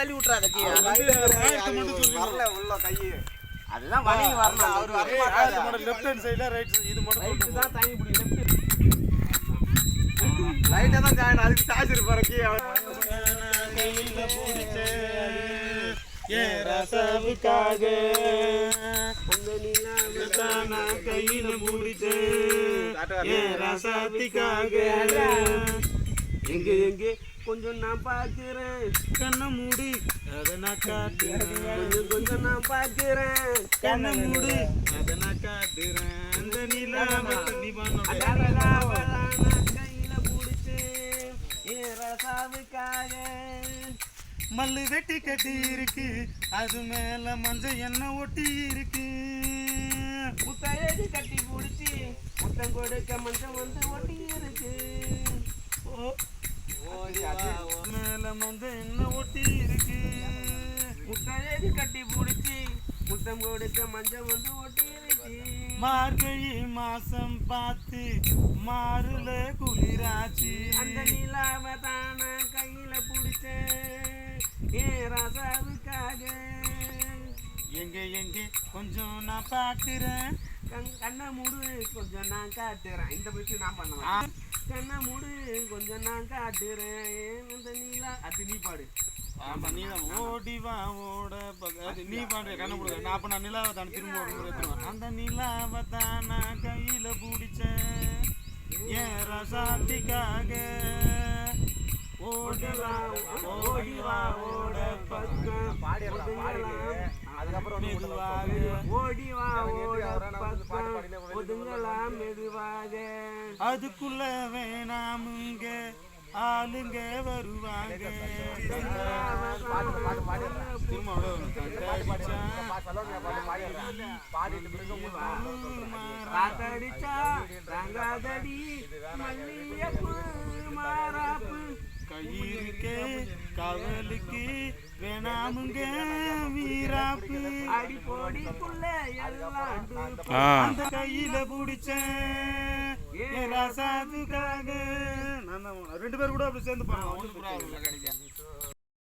தள்ளி விட்டுறாத கீ வரல உள்ள கை அதுதான் வணங்கி வரணும் அவர் வரமாட்டாரு லெஃப்ட் ஹேண்ட் சைடுல ரைட் இது மட்டும் ரைட் தான் தாங்கி பிடிக்கும் ரைட்டா தான் ஜாயின் அதுக்கு சார்ஜ் இருப்பாரு கீ கையில பிடிச்சே ஏ ரசாவுக்காக அந்த நிலாவை நான் கையில பிடிச்சே ஏ ரசாத்திக்காக எங்க எங்க கொஞ்சம் நான் பாக்குறேன் கண்ண மூடி அதை நான் காட்டுறேன் கொஞ்சம் நான் பாக்குறேன் கண்ண மூடி அதை நான் காட்டுறேன் அந்த நிலாவை நீ கையில பிடிச்சு ஏன் ரசாவுக்காக மல்லு வெட்டி கட்டி இருக்கு அது மேல மஞ்சள் எண்ணெய் ஒட்டி இருக்கு முத்தையடி கட்டி பிடிச்சி முத்தம் கொடுக்க மஞ்சள் வந்து ஒட்டி இருக்கு மேல மஞ்சள் எண்ணெய் ஒட்டி இருக்கு முத்தையடி கட்டி பிடிச்சி முத்தம் கொடுக்க மஞ்சள் வந்து ஒட்டி இருக்கு மார்கழி மாசம் பார்த்து மாறுல குளிராச்சு அந்த நிலாவை தான கையில பிடிச்சேன் ஏன் ராசாவுக்காக எங்க எங்க கொஞ்சம் நான் பாக்குறேன் கண்ணை மூடு கொஞ்சம் நான் காட்டுறேன் இந்த விஷயம் நான் பண்ணுவேன் கண்ணை மூடு கொஞ்சம் நான் காட்டுறேன் இந்த நீலா அது நீ பாடு ஆமா நீதான் ஓடி வா ஓட நீ பாடுற கண்ண போடுற நான் அப்ப நான் நிலாவை தான் திரும்ப அந்த நிலாவை தான் நான் கையில பிடிச்சேன் ஏன் ரசாத்திக்காக ஓடிவா ஓட பக்கம் அதுக்கப்புறம் மெதுவாக ஓடிவா ஓட பக்கம் ஒதுங்கலாம் மெதுவாக அதுக்குள்ள வேணாமுங்க ஆளுங்க வருவாங்க காத்தடிச்சா ரங்காதடி மல்லியப்பு மாறாப்பு கயிறுக்கே கவலுக்கு வேணாமுங்க வீராப்பு அடி போடிக்குள்ள எல்லாம் அந்த கையில பிடிச்சேன் ராசாதுக்காக ரெண்டு பேரும் கூட அப்படி சேர்ந்து பண்ணலாம்